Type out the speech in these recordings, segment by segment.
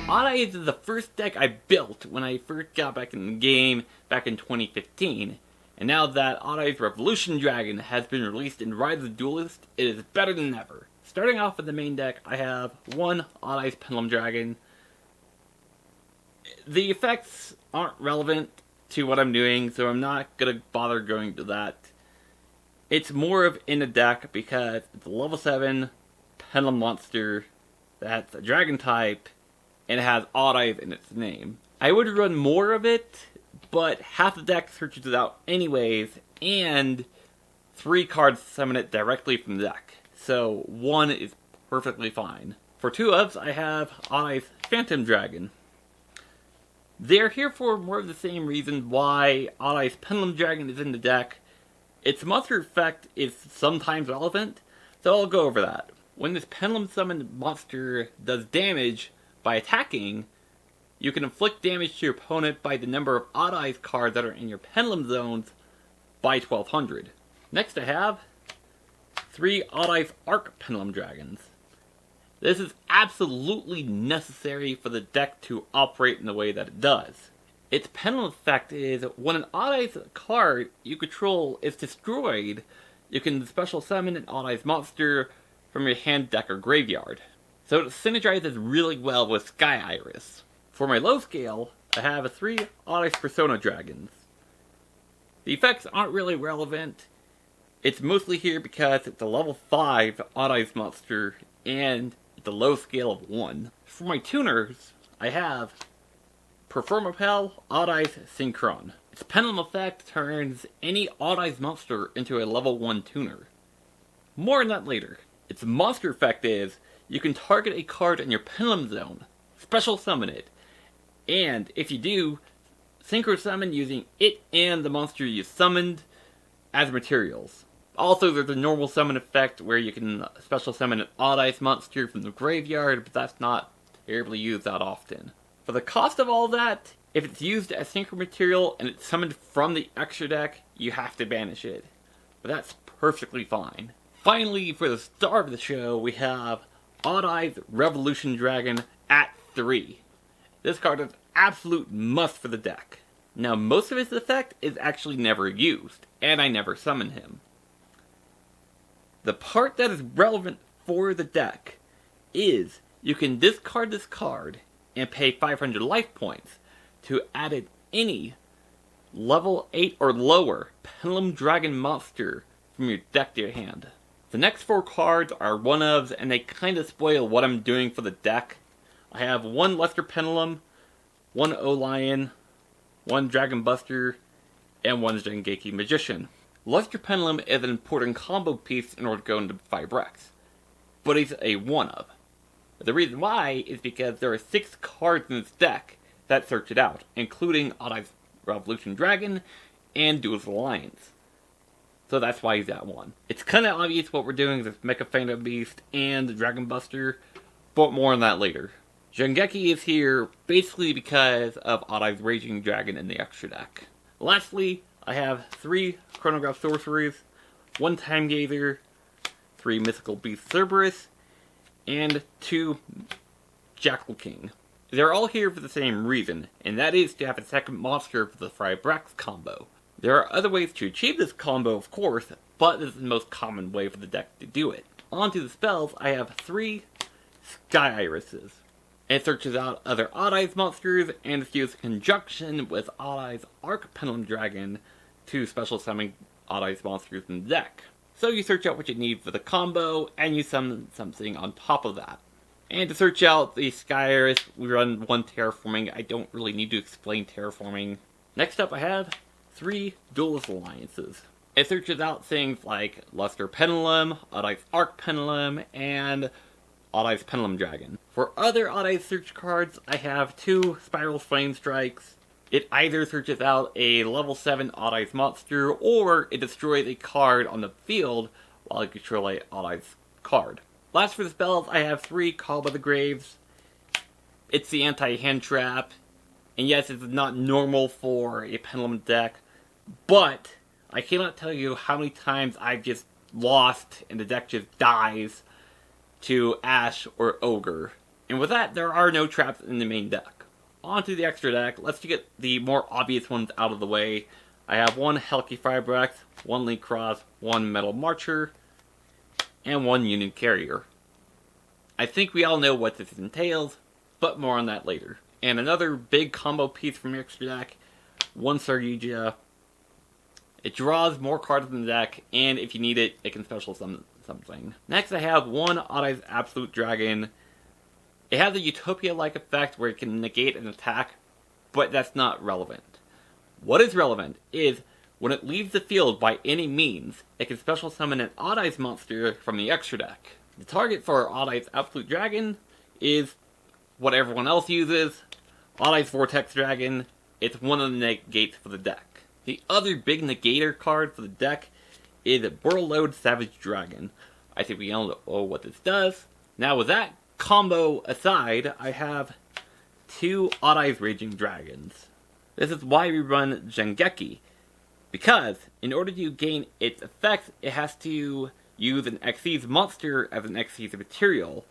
Odd Eyes is the first deck I built when I first got back in the game back in 2015. And now that Odd Eyes Revolution Dragon has been released in Rise of the Duelist, it is better than ever. Starting off with the main deck, I have one Odd Eyes Pendulum Dragon. The effects aren't relevant to what I'm doing, so I'm not going to bother going to that. It's more of in the deck because it's a level 7 Pendulum monster that's a dragon type, and it has Odd Eyes in its name. I would run more of it, but half the deck searches it out anyways, and 3 cards summon it directly from the deck. So 1 is perfectly fine. For 2-ofs, I have Odd Eyes Phantom Dragon. They're here for more of the same reason why Odd Eyes Pendulum Dragon is in the deck. Its monster effect is sometimes relevant, so I'll go over that. When this Pendulum summoned monster does damage by attacking, you can inflict damage to your opponent by the number of Odd Eyes cards that are in your Pendulum zones by 1200. Next I have 3 Odd Eyes Arc Pendulum Dragons. This is absolutely necessary for the deck to operate in the way that it does. Its pendulum effect is when an Odd Eyes card you control is destroyed, you can special summon an Odd Eyes monster from your hand, deck, or graveyard. So it synergizes really well with Sky Iris. For my low scale, I have 3 Odd Eyes Persona Dragons. The effects aren't really relevant. It's mostly here because it's a level 5 Odd Eyes monster and the low scale of 1. For my tuners, I have Performapel Odd Eyes Synchron. Its pendulum effect turns any Odd Eyes monster into a level 1 tuner. More on that later. Its monster effect is, you can target a card in your pendulum zone, special summon it, and if you do, synchro summon using it and the monster you summoned as materials. Also, there's a normal summon effect where you can special summon an Odd Eyes monster from the graveyard, but that's not terribly used that often. For the cost of all that, if it's used as synchro material and it's summoned from the extra deck, you have to banish it. But that's perfectly fine. Finally, for the star of the show, we have Odd Eyes Revolution Dragon at 3. This card is an absolute must for the deck. Now, most of his effect is actually never used, and I never summon him. The part that is relevant for the deck is you can discard this card and pay 500 life points to add any level 8 or lower Pendulum Dragon monster from your deck to your hand. The next 4 cards are 1-ofs, and they kind of spoil what I'm doing for the deck. I have 1 Luster Pendulum, 1 O-Lion, 1 Dragon Buster, and 1 Jengeki Magician. Luster Pendulum is an important combo piece in order to go into 5-Rex, but he's a 1-of. The reason why is because there are 6 cards in this deck that search it out, including Odd Eyes Revolution Dragon and Duelist Alliance. So that's why he's at 1. It's kind of obvious what we're doing with Mecha Phantom Beast and Dragon Buster, but more on that later. Jengeki is here basically because of Odd Eyes Raging Dragon in the extra deck. Lastly, I have 3 Chronograph Sorceries, 1 Time Gazer, 3 Mythical Beast Cerberus, and 2 Jackal King. They're all here for the same reason, and that is to have a second monster for the 5-Rex combo. There are other ways to achieve this combo, of course, but this is the most common way for the deck to do it. On to the spells, I have 3 Sky Irises. It searches out other Odd Eyes monsters, and it's used in conjunction with Odd Eyes Arc Pendulum Dragon to special summon Odd Eyes monsters in the deck. So you search out what you need for the combo, and you summon something on top of that. And to search out the Sky Iris, we run 1 Terraforming. I don't really need to explain Terraforming. Next up I have 3 Duelist Alliances. It searches out things like Luster Pendulum, Odd Eyes Arc Pendulum, and Odd Eyes Pendulum Dragon. For other Odd Eyes search cards, I have 2 Spiral Flame Strikes. It either searches out a level 7 Odd Eyes monster, or it destroys a card on the field while I control a Odd Eyes card. Last for the spells, I have 3 Call by the Graves. It's the anti-hand trap, and yes, it's not normal for a Pendulum deck, but I cannot tell you how many times I've just lost and the deck just dies to Ash or Ogre And with that, there are no traps in the main deck. Onto the extra deck, let's get the more obvious ones out of the way. I have one Helki Firebrex, one Link Cross, one Metal Marcher, and one Union Carrier. I think we all know what this entails, but more on that later. And another big combo piece from your extra deck, one Sargeja. It draws more cards in the deck, and if you need it, it can special summon something. Next I have one Odd Eyes Absolute Dragon. It has a Utopia-like effect where it can negate an attack, but that's not relevant. What is relevant is, when it leaves the field by any means, it can special summon an Odd Eyes monster from the extra deck. The target for Odd Eyes Absolute Dragon is what everyone else uses, Odd Eyes Vortex Dragon. It's one of the negates for the deck. The other big negator card for the deck is Burlode Savage Dragon. I think we all know what this does. Now with that combo aside, I have two Odd Eyes Raging Dragons. This is why we run Jengeki, because in order to gain its effects, it has to use an Xyz monster as an Xyz material.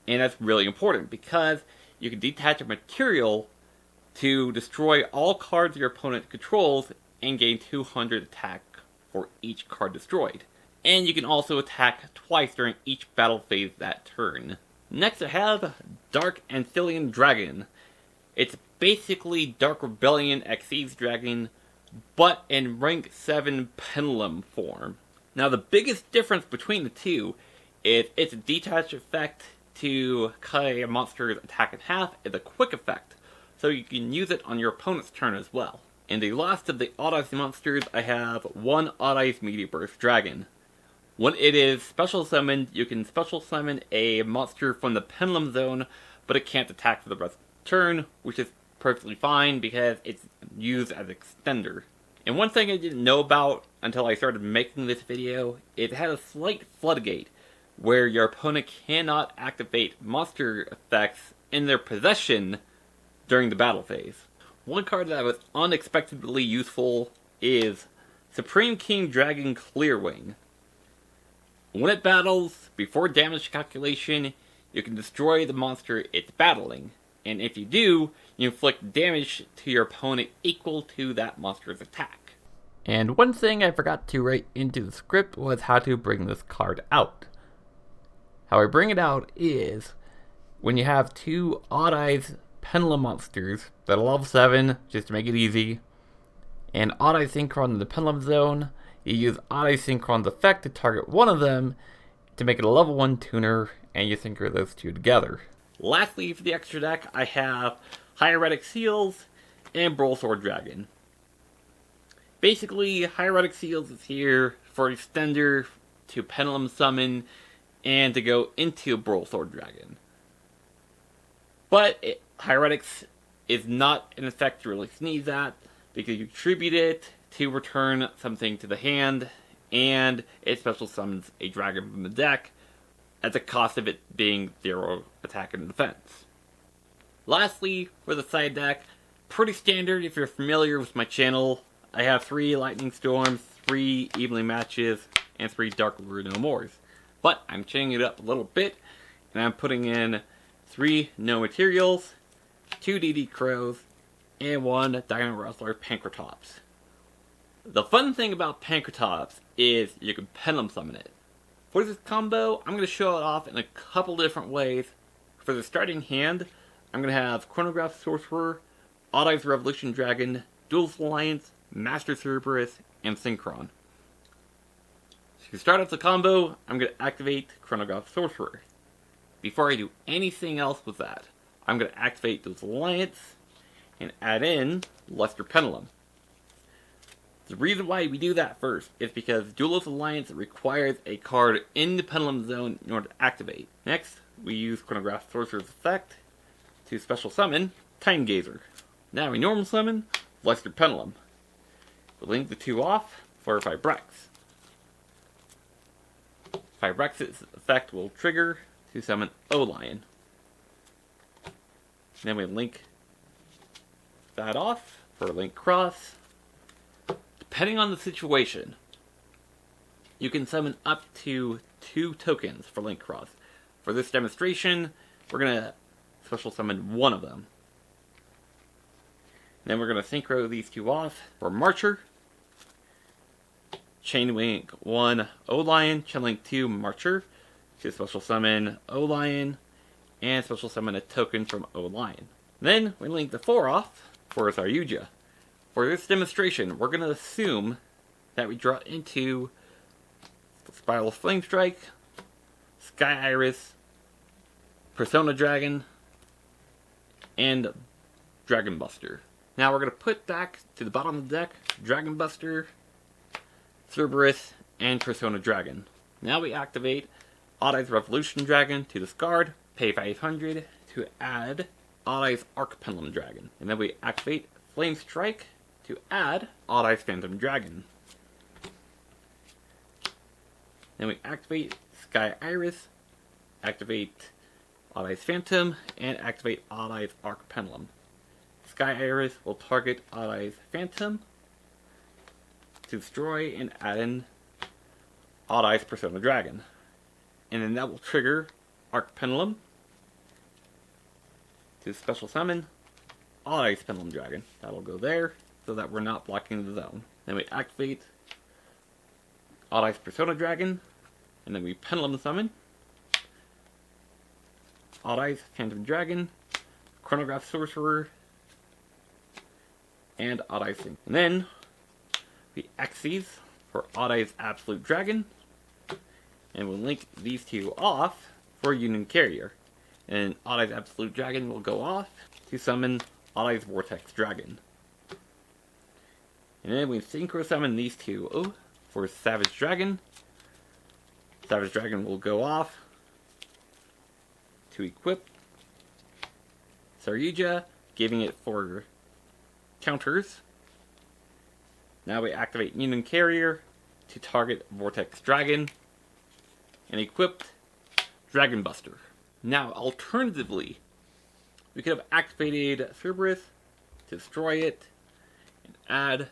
And that's really important, because you can detach a material to destroy all cards your opponent controls and gain 200 attack for each card destroyed. And you can also attack twice during each battle phase that turn. Next I have Dark Amphibian Dragon. It's basically Dark Rebellion Xyz Dragon, but in rank 7 Pendulum form. Now the biggest difference between the two is its detach effect to cut a monster's attack in half is a quick effect, so you can use it on your opponent's turn as well. And the last of the Odd Eyes monsters, I have one Odd Eyes Meteor Burst Dragon. When it is special summoned, you can special summon a monster from the Pendulum Zone, but it can't attack for the rest of the turn, which is perfectly fine because it's used as an extender. And one thing I didn't know about until I started making this video is it has a slight floodgate, where your opponent cannot activate monster effects in their possession during the battle phase. One card that was unexpectedly useful is Supreme King Dragon Clearwing. When it battles, before damage calculation, you can destroy the monster it's battling, and if you do, you inflict damage to your opponent equal to that monster's attack. And one thing I forgot to write into the script was how to bring this card out. How I bring it out is, when you have two Odd Eyes Pendulum monsters that are level 7, just to make it easy, and Odd Eyes Synchron in the Pendulum Zone, you use Odd Eyes Synchron's effect to target one of them to make it a level 1 tuner, and you synchro those two together. Lastly, for the extra deck, I have Hieratic Seals and Broadsword Dragon. Basically, Hieratic Seals is here for extender to Pendulum Summon and to go into Broadsword Dragon. But Hieretics is not an effect to really sneeze at, because you tribute it to return something to the hand, and it special summons a dragon from the deck at the cost of it being 0 attack and defense. Lastly, for the side deck, pretty standard if you're familiar with my channel. I have 3 Lightning Storms, 3 Evenly Matches, and 3 Dark Lure No Mores. But I'm changing it up a little bit, and I'm putting in 3 No Materials, 2 DD Crows, and 1 Diamond Rustler Pankratops. The fun thing about Pankratops is you can Pendulum Summon it. For this combo, I'm going to show it off in a couple different ways. For the starting hand, I'm going to have Chronograph Sorcerer, Odd Eyes Revolution Dragon, Duelist Alliance, Master Cerberus, and Synchron. To start off the combo, I'm going to activate Chronograph Sorcerer. Before I do anything else with that, I'm going to activate Duelist Alliance and add in Luster Pendulum. The reason why we do that first is because Duelist Alliance requires a card in the Pendulum Zone in order to activate. Next, we use Chronograph Sorcerer's effect to special summon Time Gazer. Now we normal summon Luster Pendulum. We link the two off for Fibrex. Fibrex's effect will trigger to summon O-Lion. Then we link that off for Link Cross. Depending on the situation, you can summon up to 2 tokens for Link Cross. For this demonstration, we're going to special summon one of them. Then we're going to synchro these two off for Marcher. Chainlink 1 O-Lion, Chainlink 2 Marcher to special summon O-Lion, and special summon a token from O-Lion. Then we link the 4 off for Zaryuja. For this demonstration, we're going to assume that we draw into Spiral Flame Strike, Sky Iris, Persona Dragon, and Dragon Buster. Now we're going to put back to the bottom of the deck Dragon Buster, Cyberse, and Persona Dragon. Now we activate Odd Eyes Revolution Dragon to discard, pay 500 to add Odd Eyes Arc Pendulum Dragon. And then we activate Flame Strike to add Odd Eyes Phantom Dragon. Then we activate Sky Iris, activate Odd Eyes Phantom, and activate Odd Eyes Arc Pendulum. Sky Iris will target Odd Eyes Phantom to destroy and add in Odd Eyes Persona Dragon. And then that will trigger Arc Pendulum to special summon Odd Eyes Pendulum Dragon. That'll go there so that we're not blocking the zone. Then we activate Odd Eyes Persona Dragon, and then we Pendulum Summon Odd Eyes Phantom Dragon, Chronograph Sorcerer, and Odd Eyes Sync. And then we X these for Odd Eyes Absolute Dragon, and we'll link these two off for Union Carrier. And Odd Eyes Absolute Dragon will go off to summon Odd Eyes Vortex Dragon. And then we synchro summon these two for Savage Dragon. Savage Dragon will go off to equip Zaryuja, giving it 4 counters. Now we activate Union Carrier to target Vortex Dragon and equip Dragon Buster. Now, alternatively, we could have activated Cyberse to destroy it and add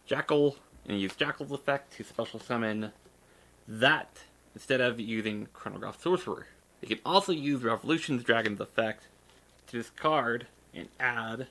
Jackal and use Jackal's effect to special summon that instead of using Chronograph Sorcerer. We can also use Revolution's Dragon's effect to discard and add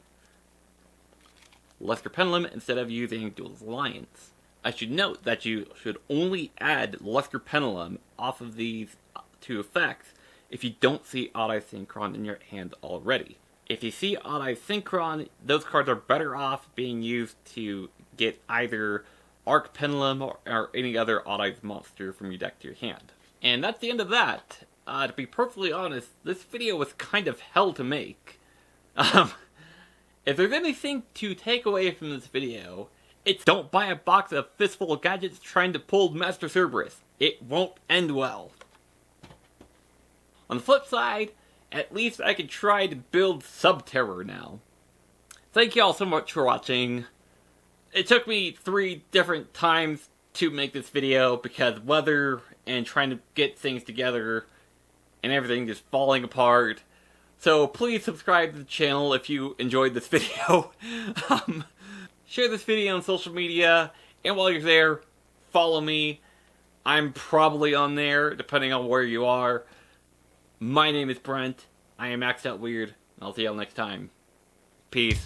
Luster Pendulum instead of using Duel's Alliance. I should note that you should only add Luster Pendulum off of these 2 effects if you don't see Odd Eyes Synchron in your hand already. If you see Odd Eyes Synchron, those cards are better off being used to get either Arc Pendulum or any other Odd Eyes monster from your deck to your hand. And that's the end of that. To be perfectly honest, this video was kind of hell to make. If there's anything to take away from this video, it's don't buy a box of fistful of gadgets trying to pull Master Cyberse. It won't end well. On the flip side, at least I can try to build Subterror now. Thank you all so much for watching. It took me 3 different times to make this video because weather and trying to get things together and everything just falling apart. So please subscribe to the channel if you enjoyed this video. Share this video on social media, and while you're there, follow me. I'm probably on there, depending on where you are. My name is Brent. I am Maxed Out Weird, and I'll see y'all next time. Peace.